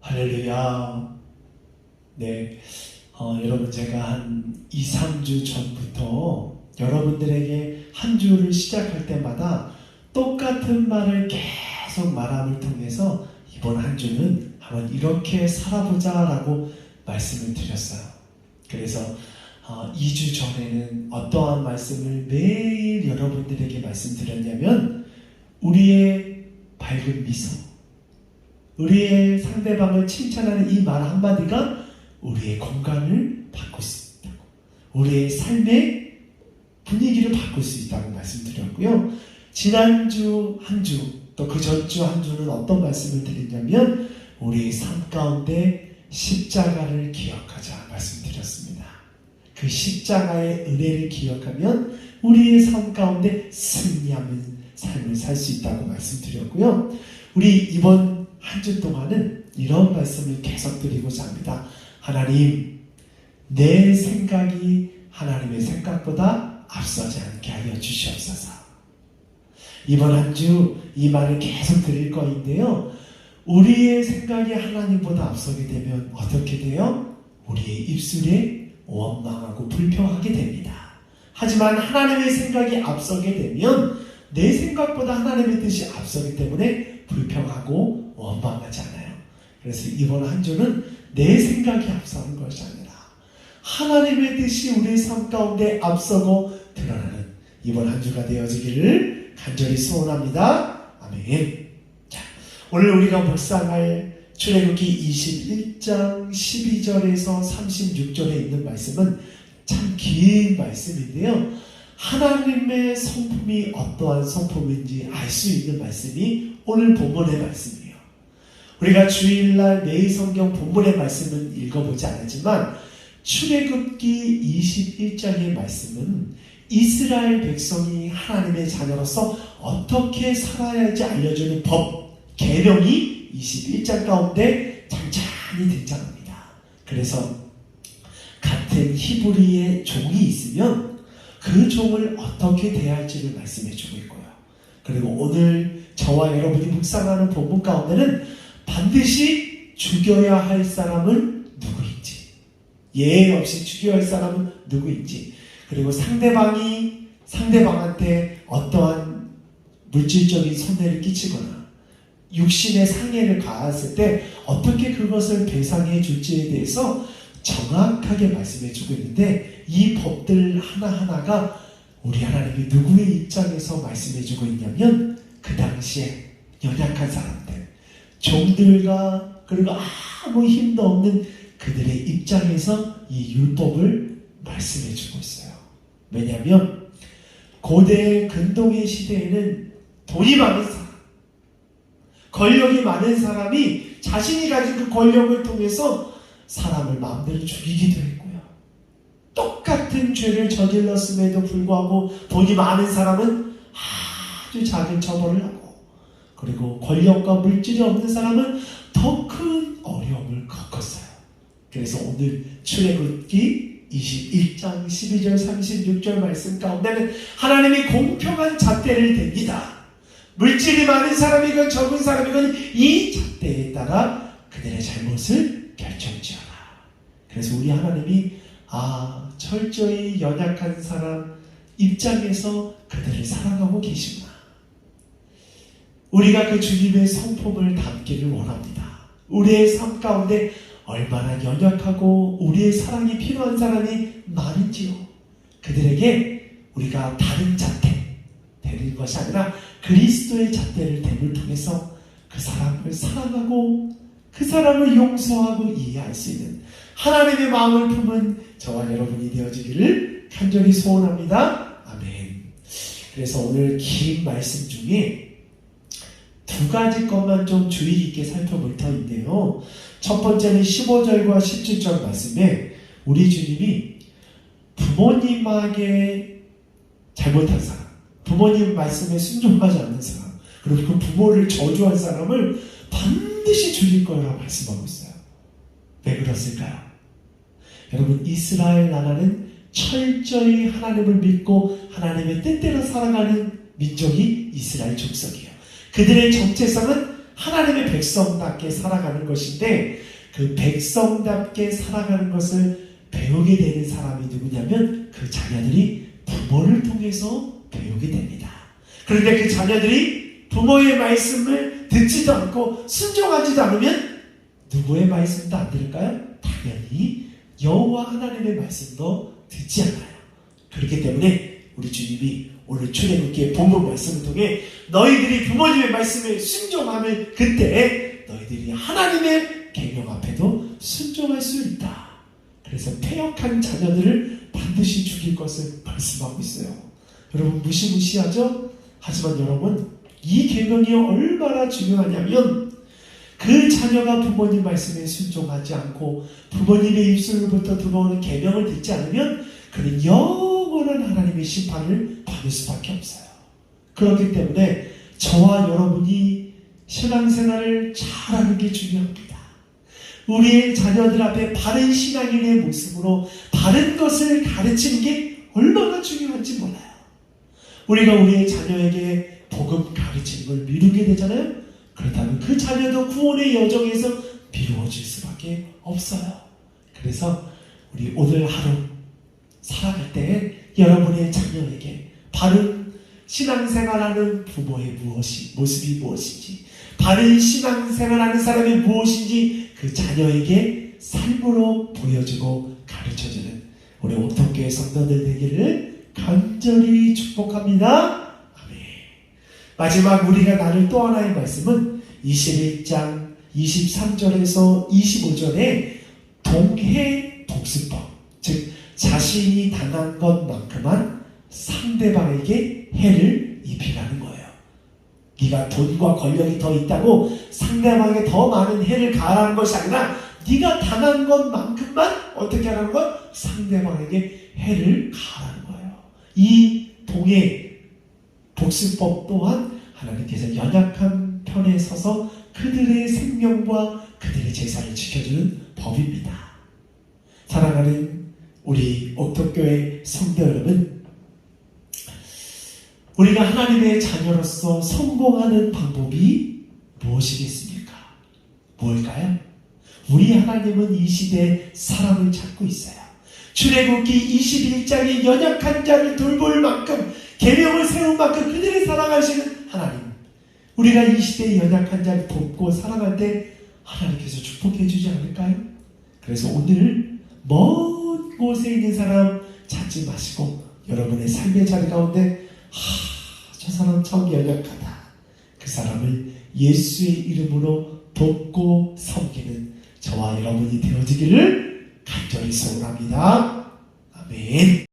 할렐루야. 네, 여러분 제가 한 2, 3주 전부터 여러분들에게 한 주를 시작할 때마다 똑같은 말을 계속 말함을 통해서 이번 한 주는 한번 이렇게 살아보자 라고 말씀을 드렸어요. 그래서 2주 전에는 어떠한 말씀을 매일 여러분들에게 말씀드렸냐면 우리의 밝은 미소, 우리의 상대방을 칭찬하는 이 말 한마디가 우리의 공간을 바꿀 수 있다고, 우리의 삶의 분위기를 바꿀 수 있다고 말씀드렸고요. 지난주 한 주, 또 그 전주 한 주는 어떤 말씀을 드리냐면 우리의 삶 가운데 십자가를 기억하자 말씀드렸습니다. 그 십자가의 은혜를 기억하면 우리의 삶 가운데 승리하는 삶을 살 수 있다고 말씀드렸고요. 우리 이번 한 주 동안은 이런 말씀을 계속 드리고자 합니다. 하나님, 내 생각이 하나님의 생각보다 앞서지 않게 하여 주시옵소서. 이번 한 주 이 말을 계속 드릴 거인데요. 우리의 생각이 하나님보다 앞서게 되면 어떻게 돼요? 우리의 입술에 원망하고 불평하게 됩니다. 하지만 하나님의 생각이 앞서게 되면 내 생각보다 하나님의 뜻이 앞서기 때문에 불평하고 원망하지 않아요. 그래서 이번 한 주는 내 생각이 앞서는 것이 아니라 하나님의 뜻이 우리의 삶 가운데 앞서고 드러나는 이번 한 주가 되어지기를 간절히 소원합니다. 아멘. 자, 오늘 우리가 묵상할 출애굽기 21장 12절에서 36절에 있는 말씀은 참 긴 말씀인데요. 하나님의 성품이 어떠한 성품인지 알 수 있는 말씀이 오늘 본문의 말씀이에요. 우리가 주일날 매일 성경 본문의 말씀은 읽어보지 않았지만 출애굽기 21장의 말씀은 이스라엘 백성이 하나님의 자녀로서 어떻게 살아야 할지 알려주는 법, 계명이 21장 가운데 잠잠히 등장합니다. 그래서 같은 히브리의 종이 있으면 그 종을 어떻게 대할지를 말씀해주고 있고요. 그리고 오늘 저와 여러분이 묵상하는 본문 가운데는 반드시 죽여야 할 사람은 누구인지, 예외 없이 죽여야 할 사람은 누구인지, 그리고 상대방한테 어떠한 물질적인 손해를 끼치거나 육신의 상해를 가했을 때 어떻게 그것을 배상해 줄지에 대해서 정확하게 말씀해 주고 있는데, 이 법들 하나하나가 우리 하나님이 누구의 입장에서 말씀해 주고 있냐면 그 당시에 연약한 사람들, 종들과 그리고 아무 힘도 없는 그들의 입장에서 이 율법을 말씀해 주고 있어요. 왜냐하면 고대 근동의 시대에는 돈이 많은 사람, 권력이 많은 사람이 자신이 가진 그 권력을 통해서 사람을 마음대로 죽이기도 했고요. 똑같은 죄를 저질렀음에도 불구하고 돈이 많은 사람은 아주 작은 처벌을 하고, 그리고 권력과 물질이 없는 사람은 더 큰 어려움을 겪었어요. 그래서 오늘 출애굽기 21장 12절 36절 말씀 가운데는 하나님이 공평한 잣대를 댑니다. 물질이 많은 사람이건 적은 사람이건 이 잣대에 따라 그들의 잘못을 결정지어라. 그래서 우리 하나님이 철저히 연약한 사람 입장에서 그들을 사랑하고 계시구나. 우리가 그 주님의 성품을 담기를 원합니다. 우리의 삶 가운데 얼마나 연약하고 우리의 사랑이 필요한 사람이 많은지요. 그들에게 우리가 다른 잣대 대는 것이 아니라 그리스도의 잣대를 댐을 통해서 그 사람을 사랑하고 그 사람을 용서하고 이해할 수 있는 하나님의 마음을 품은 저와 여러분이 되어지기를 간절히 소원합니다. 아멘. 그래서 오늘 긴 말씀 중에 두 가지 것만 좀 주의 깊게 살펴볼 터인데요. 첫 번째는 15절과 17절 말씀에 우리 주님이 부모님에게 잘못한 사람, 부모님 말씀에 순종하지 않는 사람, 그리고 그 부모를 저주한 사람을 반드시 죽일 거라고 말씀하고 있어요. 왜 그렇을까요? 여러분, 이스라엘 나라는 철저히 하나님을 믿고 하나님의 뜻대로 살아가는 민족이 이스라엘 족속이에요. 그들의 정체성은 하나님의 백성답게 살아가는 것인데, 그 백성답게 살아가는 것을 배우게 되는 사람이 누구냐면 그 자녀들이 부모를 통해서 배우게 됩니다. 그런데 그 자녀들이 부모의 말씀을 듣지도 않고 순종하지도 않으면 누구의 말씀도 안 들을까요? 당연히 여호와 하나님의 말씀도 듣지 않아요. 그렇기 때문에 우리 주님이 오늘 출애굽기의 본문 말씀을 통해 너희들이 부모님의 말씀에 순종하면 그때 너희들이 하나님의 계명 앞에도 순종할 수 있다. 그래서 패역한 자녀들을 반드시 죽일 것을 말씀하고 있어요. 여러분 무시무시하죠? 하지만 여러분 이 계명이 얼마나 중요하냐면 그 자녀가 부모님 말씀에 순종하지 않고 부모님의 입술로부터 들어오는 계명을 듣지 않으면 그는 영원한 하나님의 심판을 받을 수밖에 없어요. 그렇기 때문에 저와 여러분이 신앙생활을 잘하는 게 중요합니다. 우리의 자녀들 앞에 바른 신앙인의 모습으로 바른 것을 가르치는 게 얼마나 중요한지 몰라요. 우리가 우리의 자녀에게 복음 가르치는 걸 미루게 되잖아요. 그렇다면 그 자녀도 구원의 여정에서 미루어질 수밖에 없어요. 그래서 우리 오늘 하루 살아갈 때 여러분의 자녀에게 바른 신앙생활하는 부모의 모습이 무엇인지, 바른 신앙생활하는 사람이 무엇인지 그 자녀에게 삶으로 보여주고 가르쳐주는 우리 옥탑교회 성도들 되기를 간절히 축복합니다. 아멘. 마지막 우리가 나눌 또 하나의 말씀은 21장 23절에서 25절에 동해 복수법, 즉 자신이 당한 것만큼만 상대방에게 해를 입히라는 거예요. 네가 돈과 권력이 더 있다고 상대방에게 더 많은 해를 가하라는 것이 아니라 네가 당한 것만큼만 어떻게 하라는 것? 상대방에게 해를 가하라는 거예요. 이 동해 복수법 또한 하나님께서 연약한 편에 서서 그들의 생명과 그들의 재산을 지켜주는 법입니다. 사랑하는 우리 옥탑교회 성도 여러분, 우리가 하나님의 자녀로서 성공하는 방법이 무엇이겠습니까? 뭘까요? 우리 하나님은 이 시대에 사람을 찾고 있어요. 출애굽기 21장의 연약한 자를 돌볼 만큼 계명을 세운 만큼 그들을 사랑하시는 하나님, 우리가 이 시대의 연약한 자를 돕고 사랑할 때 하나님께서 축복해 주지 않을까요? 그래서 오늘 먼 곳에 있는 사람 찾지 마시고 여러분의 삶의 자리 가운데 저 사람 참 연약하다, 그 사람을 예수의 이름으로 돕고 섬기는 저와 여러분이 되어지기를 간절히 소원합니다. 아멘.